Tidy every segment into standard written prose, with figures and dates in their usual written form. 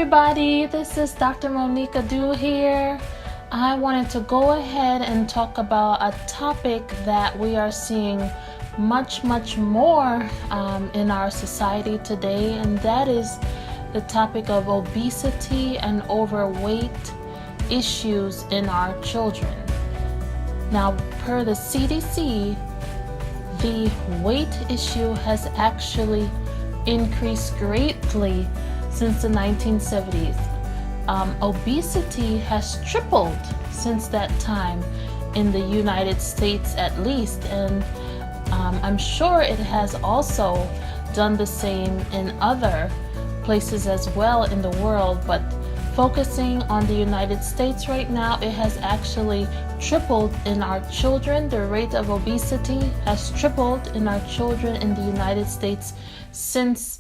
everybody, this is Dr. Monica Du here. I wanted to go ahead and talk about a topic that we are seeing much more in our society today, and that is the topic of obesity and overweight issues in our children. Now, per the CDC, the weight issue has actually increased greatly since the 1970s. Obesity has tripled since that time in the United States at least, and I'm sure it has also done the same in other places as well in the world, but focusing on the United States right now, it has actually tripled in our children. The rate of obesity has tripled in our children in the United States since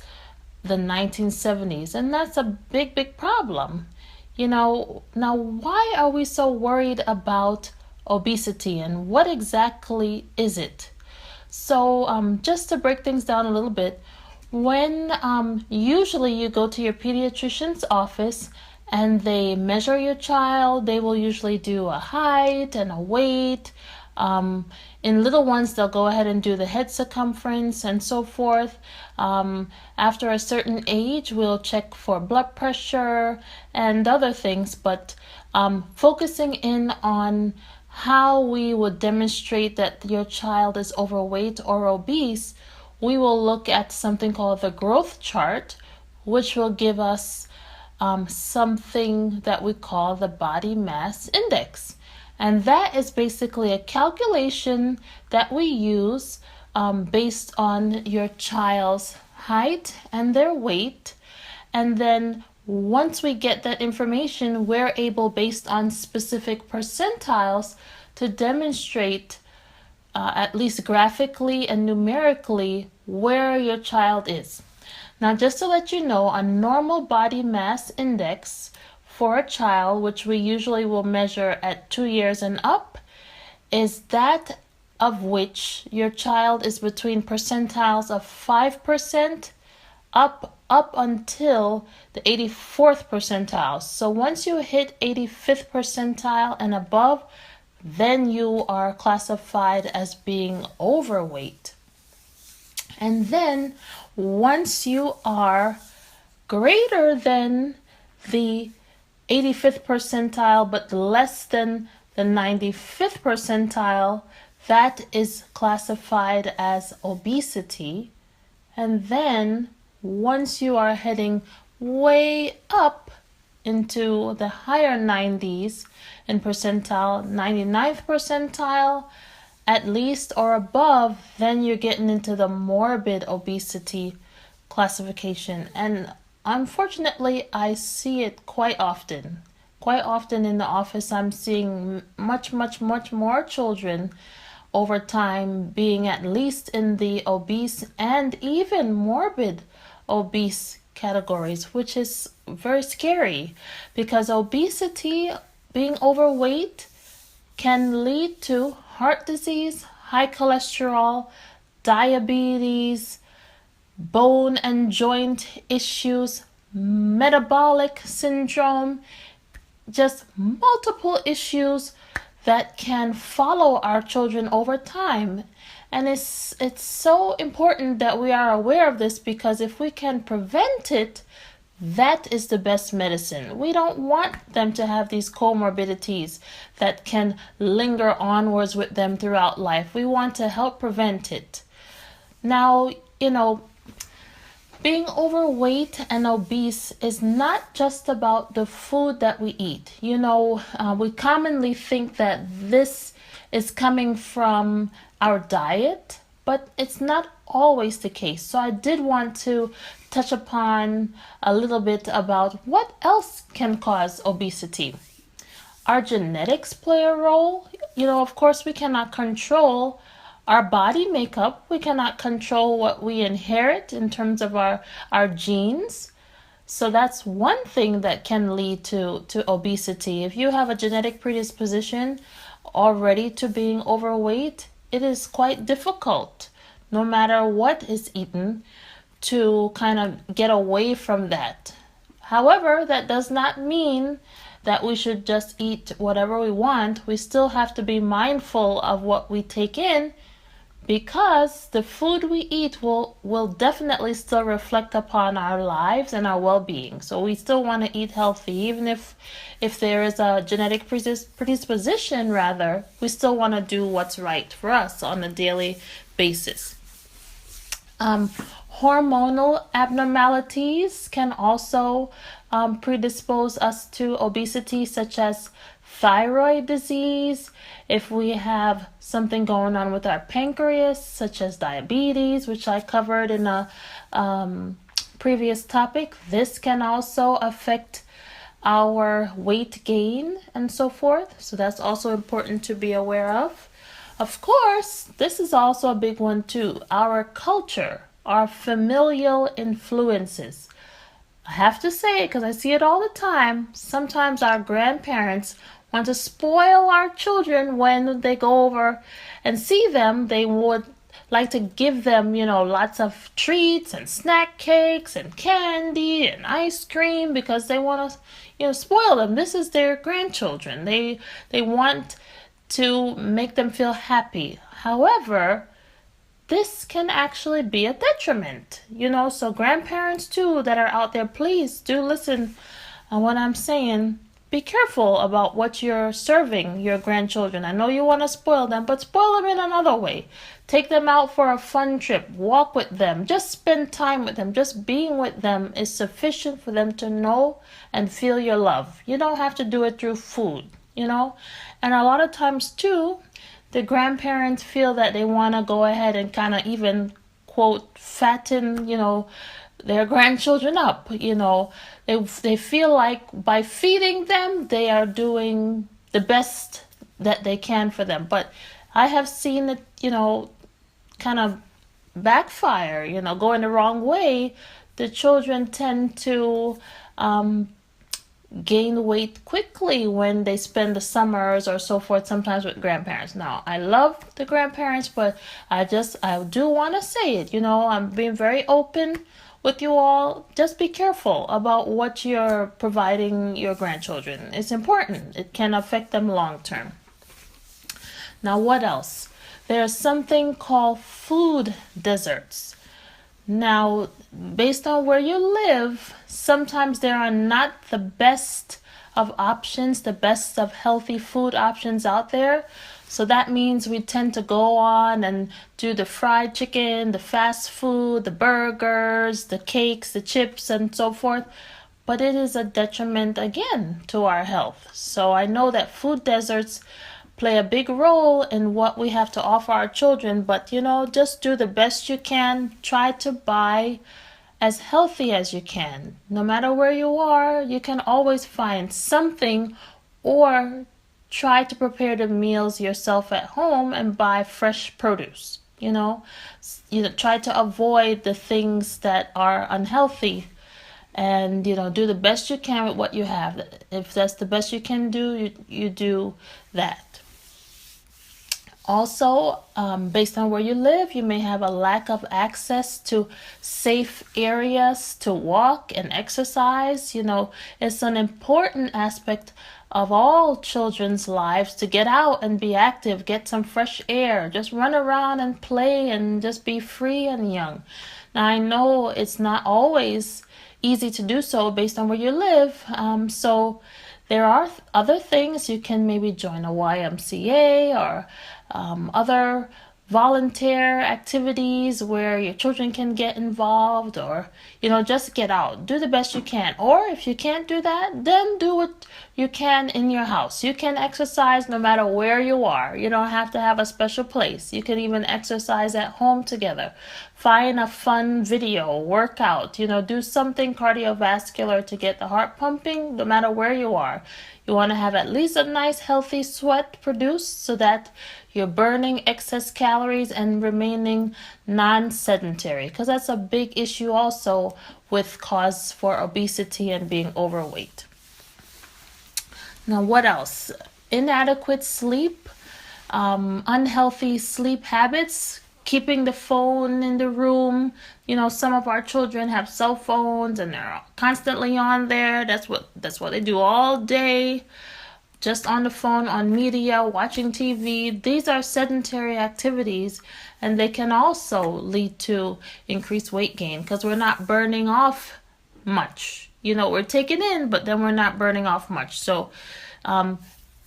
the 1970s, and that's a big problem. Now why are we so worried about obesity, and what exactly is it? So just to break things down a little bit, when usually you go to your pediatrician's office and they measure your child, they will usually do a height and a weight. In little ones, they'll go ahead and do the head circumference and so forth. After a certain age, we'll check for blood pressure and other things, but focusing in on how we would demonstrate that your child is overweight or obese, we will look at something called the growth chart, which will give us something that we call the body mass index. And that is basically a calculation that we use based on your child's height and their weight. And then once we get that information, we're able, based on specific percentiles, to demonstrate at least graphically and numerically where your child is. Now, just to let you know, a normal body mass index for a child, which we usually will measure at 2 years and up, is that of which your child is between percentiles of 5% up until the 84th percentile. So once you hit 85th percentile and above, then you are classified as being overweight. And then once you are greater than the 85th percentile but less than the 95th percentile, that is classified as obesity. And then once you are heading way up into the higher 90s in percentile, 99th percentile at least or above, then you're getting into the morbid obesity classification. And unfortunately, I see it quite often. Quite often in the office, I'm seeing much more children over time being at least in the obese and even morbid obese categories, which is very scary because obesity, being overweight, can lead to heart disease, high cholesterol, diabetes, bone and joint issues, metabolic syndrome, just multiple issues that can follow our children over time. And it's so important that we are aware of this, because if we can prevent it, that is the best medicine. We don't want them to have these comorbidities that can linger onwards with them throughout life. We want to help prevent it. Now, being overweight and obese is not just about the food that we eat. We commonly think that this is coming from our diet, but it's not always the case. So I did want to touch upon a little bit about what else can cause obesity. Our genetics play a role. Of course, we cannot control our body makeup. We cannot control what we inherit in terms of our genes. So that's one thing that can lead to obesity. If you have a genetic predisposition already to being overweight, it is quite difficult, no matter what is eaten, to kind of get away from that. However, that does not mean that we should just eat whatever we want. We still have to be mindful of what we take in, because the food we eat will definitely still reflect upon our lives and our well-being. So we still want to eat healthy, even if there is a genetic predisposition, rather, we still want to do what's right for us on a daily basis. Hormonal abnormalities can also predispose us to obesity, such as thyroid disease. If we have something going on with our pancreas, such as diabetes, which I covered in a previous topic, this can also affect our weight gain and so forth. So that's also important to be aware of. Of course, this is also a big one too. Our culture, our familial influences. I have to say it because I see it all the time. Sometimes our grandparents want to spoil our children when they go over and see them. They would like to give them, lots of treats and snack cakes and candy and ice cream because they want to, spoil them. This is their grandchildren. They want to make them feel happy. However, this can actually be a detriment, so grandparents too that are out there, please do listen on what I'm saying. Be careful about what you're serving your grandchildren. I know you want to spoil them, but spoil them in another way. Take them out for a fun trip. Walk with them. Just spend time with them. Just being with them is sufficient for them to know and feel your love. You don't have to do it through food, And a lot of times too, the grandparents feel that they want to go ahead and kind of even, quote, fatten, their grandchildren up. They feel like by feeding them, they are doing the best that they can for them. But I have seen it, kind of backfire, going the wrong way. The children tend to gain weight quickly when they spend the summers or so forth, sometimes with grandparents. Now, I love the grandparents, but I do want to say it, I'm being very open with you all. Just be careful about what you're providing your grandchildren. It's important. It can affect them long term. Now, what else? There's something called food deserts. Now, based on where you live, sometimes there are not the best of options, the best of healthy food options out there. So that means we tend to go on and do the fried chicken, the fast food, the burgers, the cakes, the chips, and so forth. But it is a detriment again to our health. So I know that food deserts play a big role in what we have to offer our children, but just do the best you can. Try to buy as healthy as you can. No matter where you are, you can always find something, or try to prepare the meals yourself at home and buy fresh produce. Try to avoid the things that are unhealthy, and do the best you can with what you have. If that's the best you can do, you do that. Also, based on where you live, you may have a lack of access to safe areas to walk and exercise. It's an important aspect of all children's lives to get out and be active, get some fresh air, just run around and play and just be free and young. Now, I know it's not always easy to do so based on where you live. So there are other things. You can maybe join a YMCA or other volunteer activities where your children can get involved, or just get out, do the best you can. Or if you can't do that, then do what you can in your house. You can exercise no matter where you are. You don't have to have a special place. You can even exercise at home together. Find a fun video, workout, do something cardiovascular to get the heart pumping no matter where you are. You want to have at least a nice healthy sweat produced so that you're burning excess calories and remaining non-sedentary, because that's a big issue also with cause for obesity and being overweight. Now, what else? Inadequate sleep, unhealthy sleep habits keeping the phone in the room. Some of our children have cell phones and they're constantly on there. That's what they do all day, just on the phone, on media, watching TV. These are sedentary activities, and they can also lead to increased weight gain because we're not burning off much. We're taking in, but then we're not burning off much. So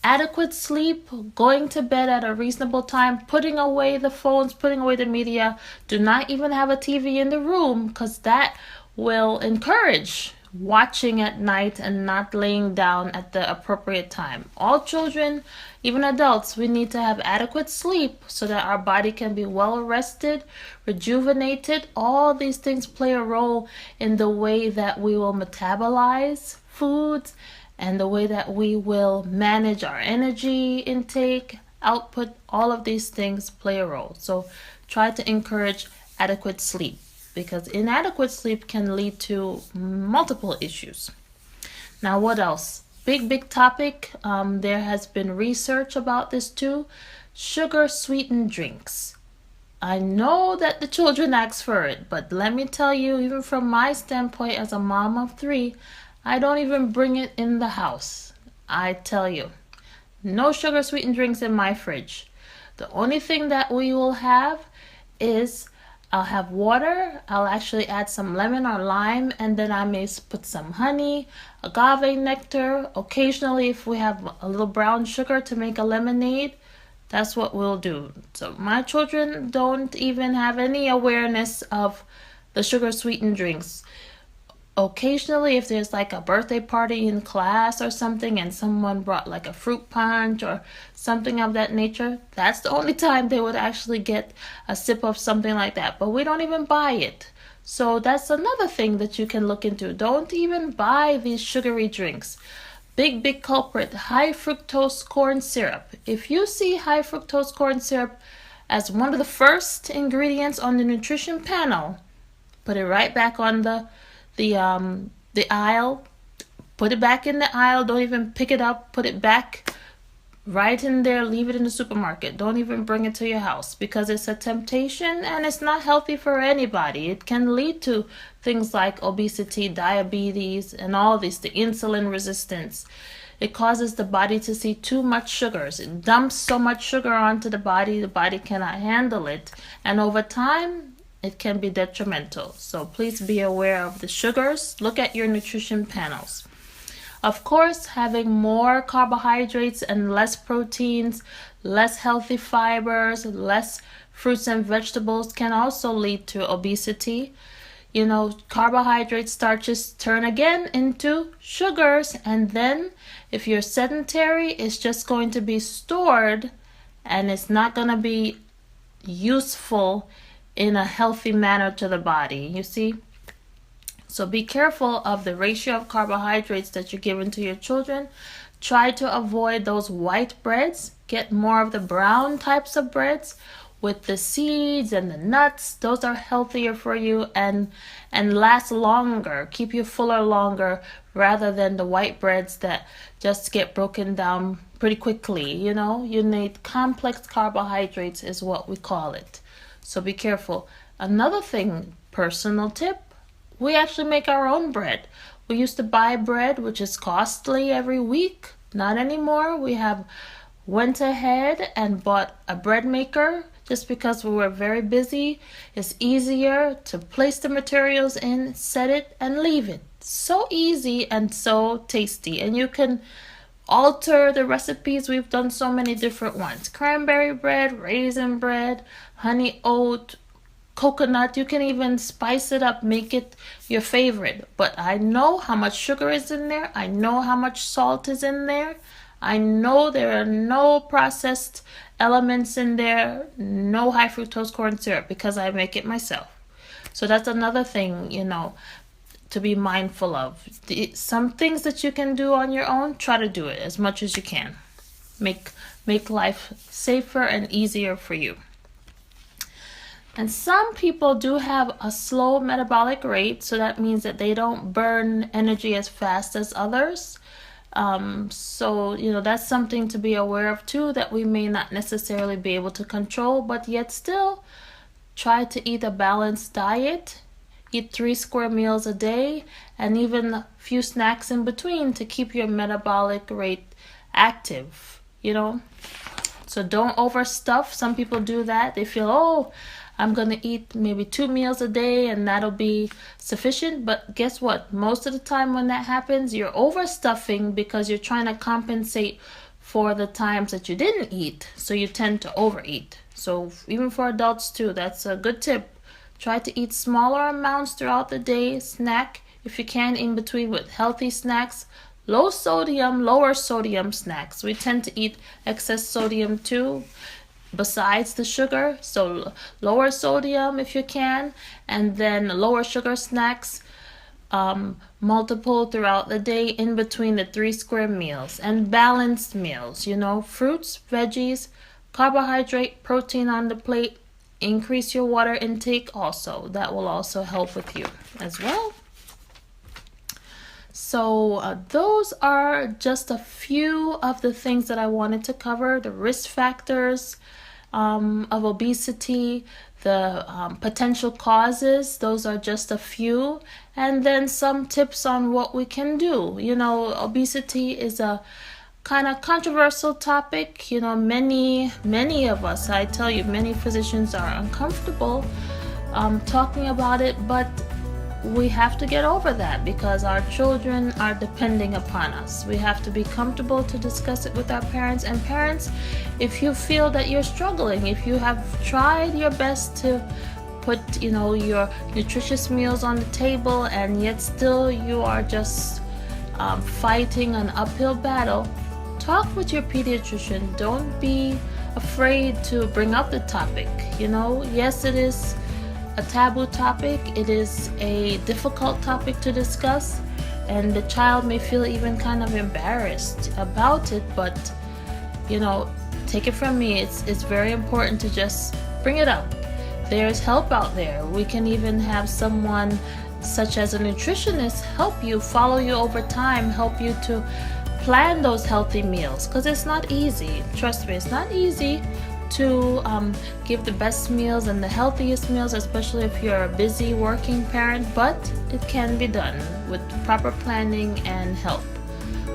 adequate sleep, going to bed at a reasonable time, putting away the phones, putting away the media. Do not even have a TV in the room, because that will encourage watching at night and not laying down at the appropriate time. All children, even adults, we need to have adequate sleep so that our body can be well rested, rejuvenated. All these things play a role in the way that we will metabolize foods and the way that we will manage our energy intake, output. All of these things play a role. So try to encourage adequate sleep, because inadequate sleep can lead to multiple issues. Now, what else? Big topic. There has been research about this too. Sugar sweetened drinks. I know that the children ask for it, but let me tell you, even from my standpoint as a mom of 3, I don't even bring it in the house. I tell you, no sugar sweetened drinks in my fridge. The only thing that we will have is I'll have water. I'll actually add some lemon or lime, and then I may put some honey, agave nectar. Occasionally, if we have a little brown sugar to make a lemonade, that's what we'll do. So my children don't even have any awareness of the sugar sweetened drinks. Occasionally, if there's like a birthday party in class or something and someone brought like a fruit punch or something of that nature, that's the only time they would actually get a sip of something like that. But we don't even buy it. So that's another thing that you can look into. Don't even buy these sugary drinks. Big culprit, high fructose corn syrup. If you see high fructose corn syrup as one of the first ingredients on the nutrition panel, put it right back on the aisle. Put it back in the aisle. Don't even pick it up. Put it back right in there. Leave it in the supermarket. Don't even bring it to your house, because it's a temptation and it's not healthy for anybody. It can lead to things like obesity, diabetes, and all these, the insulin resistance. It causes the body to see too much sugars. It dumps so much sugar onto the body cannot handle it, and over time it can be detrimental. So please be aware of the sugars. Look at your nutrition panels. Of course, having more carbohydrates and less proteins, less healthy fibers, less fruits and vegetables can also lead to obesity. Carbohydrate starches turn again into sugars, and then if you're sedentary, it's just going to be stored and it's not going to be useful in a healthy manner to the body, you see. So be careful of the ratio of carbohydrates that you're giving to your children. Try to avoid those white breads. Get more of the brown types of breads with the seeds and the nuts. Those are healthier for you and last longer, keep you fuller longer, rather than the white breads that just get broken down pretty quickly. You need complex carbohydrates is what we call it. So be careful. Another thing, personal tip, we actually make our own bread. We used to buy bread, which is costly every week. Not anymore. We went ahead and bought a bread maker just because we were very busy. It's easier to place the materials in, set it, and leave it. So easy and so tasty. And you can alter the recipes. We've done so many different ones. Cranberry bread, raisin bread, honey oat, coconut. You can even spice it up, make it your favorite. But I know how much sugar is in there. I know how much salt is in there. I know there are no processed elements in there, no high fructose corn syrup, because I make it myself. So that's another thing, to be mindful of. Some things that you can do on your own, try to do it as much as you can. Make life safer and easier for you. And some people do have a slow metabolic rate, so that means that they don't burn energy as fast as others. So that's something to be aware of too, that we may not necessarily be able to control, but yet still try to eat a balanced diet. Eat 3 square meals a day and even a few snacks in between to keep your metabolic rate active, So don't overstuff. Some people do that. They feel, oh, I'm going to eat maybe 2 meals a day and that'll be sufficient. But guess what? Most of the time when that happens, you're overstuffing because you're trying to compensate for the times that you didn't eat. So you tend to overeat. So even for adults too, that's a good tip. Try to eat smaller amounts throughout the day. Snack if you can in between with healthy snacks. Low sodium, lower sodium snacks. We tend to eat excess sodium too, besides the sugar. So lower sodium if you can, and then lower sugar snacks, multiple throughout the day in between the 3 square meals. And balanced meals, fruits, veggies, carbohydrate, protein on the plate. Increase your water intake also. That will also help with you as well. So those are just a few of the things that I wanted to cover. The risk factors of obesity, the potential causes. Those are just a few. And then some tips on what we can do. Obesity is a kind of controversial topic. Many of us, I tell you, many physicians are uncomfortable talking about it, but we have to get over that because our children are depending upon us. We have to be comfortable to discuss it with our parents. And parents, if you feel that you're struggling, if you have tried your best to put your nutritious meals on the table and yet still you are just fighting an uphill battle, talk with your pediatrician. Don't be afraid to bring up the topic. Yes, it is a taboo topic. It is a difficult topic to discuss, and the child may feel even kind of embarrassed about it. But take it from me, it's very important to just bring it up. There's help out there. We can even have someone such as a nutritionist help you, follow you over time, help you to plan those healthy meals, because it's not easy. Trust me, it's not easy to give the best meals and the healthiest meals, especially if you're a busy working parent, but it can be done with proper planning and help.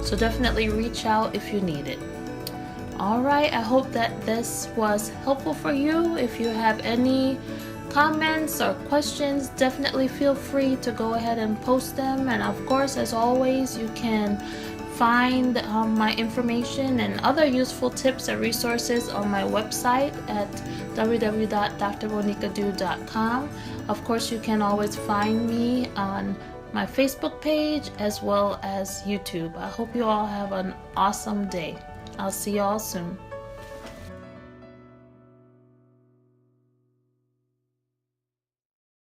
So definitely reach out if you need it. All right, I hope that this was helpful for you. If you have any comments or questions, definitely feel free to go ahead and post them. And of course, as always, you can find my information and other useful tips and resources on my website at www.drmonicadu.com. Of course, you can always find me on my Facebook page as well as YouTube. I hope you all have an awesome day. I'll see you all soon.